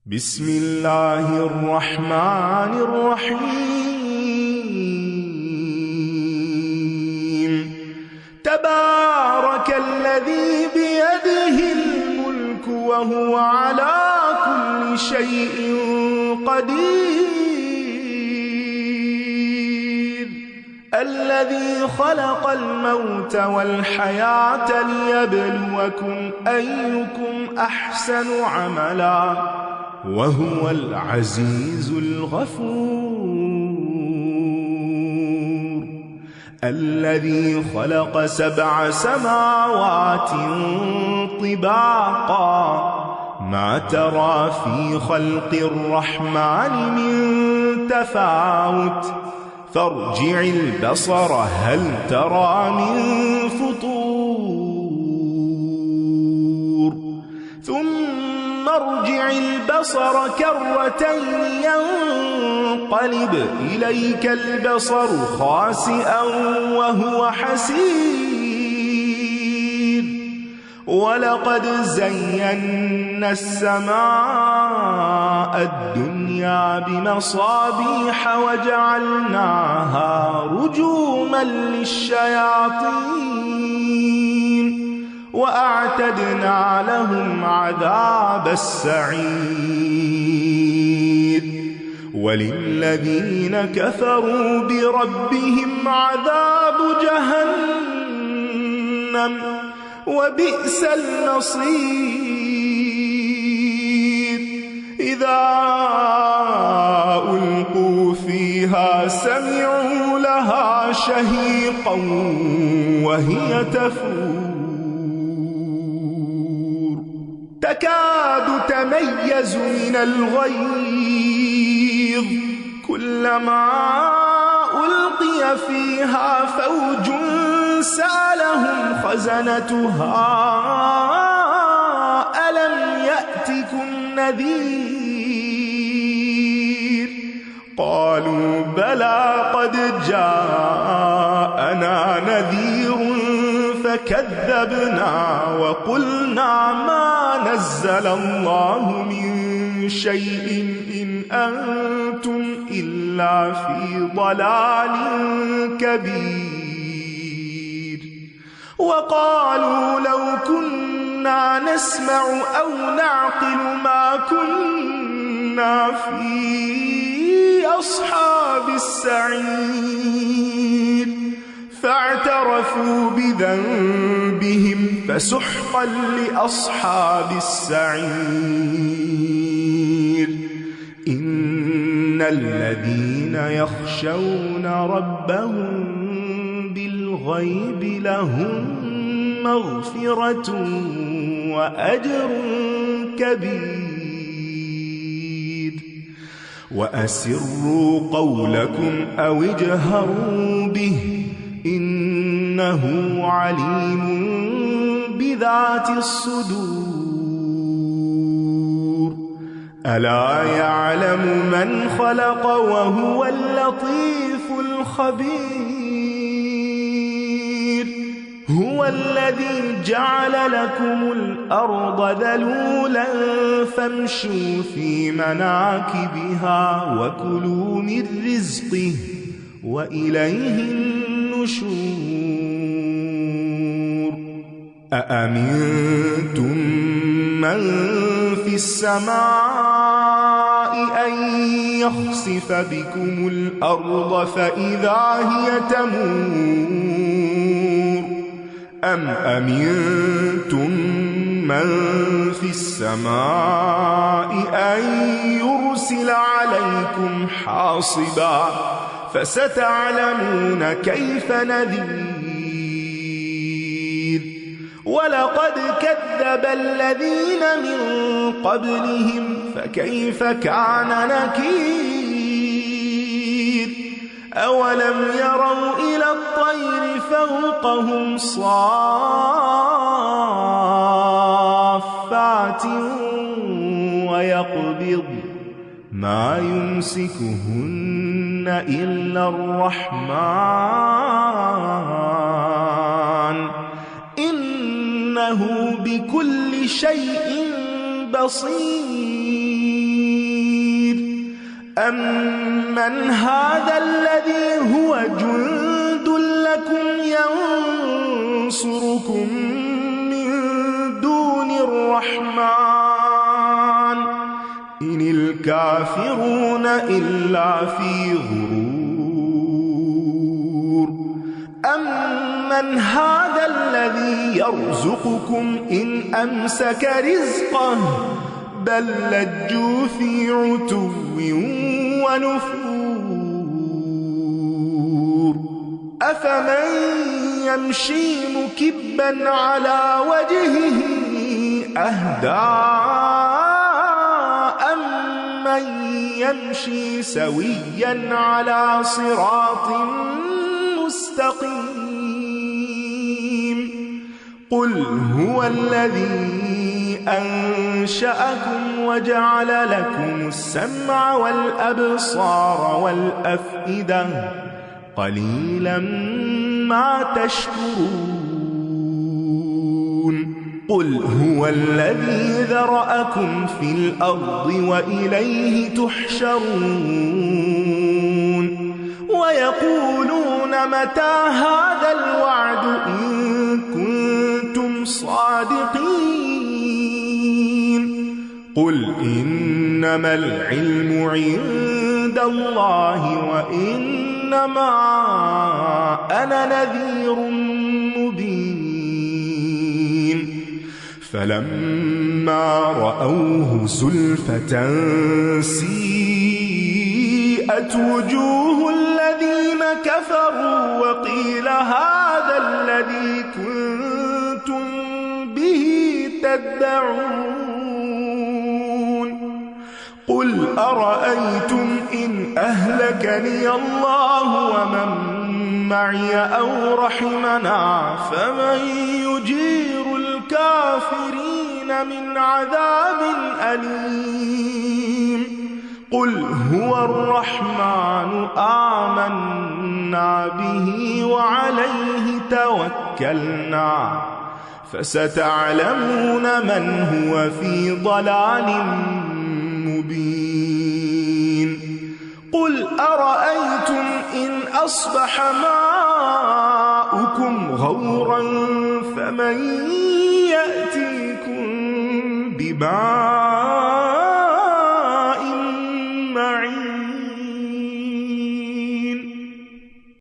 بسم الله الرحمن الرحيم تبارك الذي بيده الملك وهو على كل شيء قدير الذي خلق الموت والحياة ليبلوكم أيكم أحسن عملا وهو العزيز الغفور الذي خلق 7 سماوات طباقا ما ترى في خلق الرحمن من تفاوت فارجع البصر هل ترى من فطور ثم ارجع البصر كرتين ينقلب إليك البصر خاسئا وهو حسير ولقد زينا السماء الدنيا بمصابيح وجعلناها رجوما للشياطين وأعتدنا لهم عذاب السعير وللذين كفروا بربهم عذاب جهنم وبئس المصير إذا ألقوا فيها سمعوا لها شهيقا وهي تفور تكاد تميز من الغيظ كلما ألقي فيها فوج سألهم خزنتها ألم يأتكم نذير قالوا بلى قد جاءنا نذير فكذبنا وقلنا ما نزل الله من شيء إن أنتم إلا في ضلال كبير وقالوا لو كنا نسمع أو نعقل ما كنا في أصحاب السعير فاعترفوا بذنبهم فسحقا لأصحاب السعير إن الذين يخشون ربهم بالغيب لهم مغفرة وأجر كبير وأسروا قولكم أو اجهروا به إنه عليم بذات الصدور ألا يعلم من خلق وهو اللطيف الخبير هو الذي جعل لكم الأرض ذلولا فامشوا في مناكبها وكلوا من رزقه وإليه النشور أأمنتم من في السماء أن يخسف بكم الأرض فإذا هي تمور أم أمنتم من في السماء أن يرسل عليكم حاصبا فستعلمون كيف نذير ولقد كذب الذين من قبلهم فكيف كان نكير أولم يروا إلى الطير فوقهم صافات ويقبض ما يمسكهن إلا الرحمن إنه بكل شيء بصير. أَمَّنْ هَذَا الَّذِي هُوَ جُندٌ لَكُمْ يَنصُرُكُم مِّن دُونِ الرَّحْمَٰنِ إِنِ الْكَافِرُونَ إِلَّا فِي غُرُورٍ أَمَّنْ هَذَا الَّذِي يَرْزُقُكُمْ إِنْ أَمْسَكَ رِزْقَهُ بَل لَّجُّوا فِي عُتُوٍّ وَنُفُورٍ أَفَمَن يَمْشِي مُكِبًّا عَلَىٰ وَجْهِهِ أَهْدَىٰ أَمَّن يَمْشِي سَوِيًّا عَلَىٰ صِرَاطٍ مُّسْتَقِيمٍ قُلْ هُوَ الَّذِي أَنشَأَكُمْ وَجَعَلَ لَكُمُ السَّمْعَ وَالْأَبْصَارَ وَالْأَفْئِدَةَ قَلِيلًا مَّا تَشْكُرُونَ قُلْ هُوَ الَّذِي ذَرَأَكُمْ فِي الْأَرْضِ وَإِلَيْهِ تُحْشَرُونَ وَيَقُولُونَ مَتَىٰ هَٰذَا الْوَعْدُ إِن كُنتُمْ صَادِقِينَ قُلْ إِنَّمَا الْعِلْمُ عِندَ اللَّهِ وَإِنَّمَا أَنَا نَذِيرٌ مُّبِينٌ فَلَمَّا رَأَوْهُ زُلْفَةً سِيئَتْ وُجُوهُ الَّذِينَ كَفَرُوا وَقِيلَ هَٰذَا الَّذِي كُنتُم بِهِ تَدَّعُونَ قُلْ أَرَأَيْتُمْ إِنْ أَهْلَكَنِيَ اللَّهُ وَمَن مَّعِيَ أَوْ رَحِمَنَا فَمَن يُجِيرُ الْكَافِرِينَ مِنْ عَذَابٍ أَلِيمٍ قُلْ هُوَ الرَّحْمَٰنُ آمَنَّا بِهِ وَعَلَيْهِ تَوَكَّلْنَا فَسَتَعْلَمُونَ مَنْ هُوَ فِي ضَلَالٍ مُّبِينٍ قُلْ أَرَأَيْتُمْ إِنْ أَصْبَحَ مَاؤُكُمْ غَوْرًا فَمَن يَأْتِيكُم بِمَاءٍ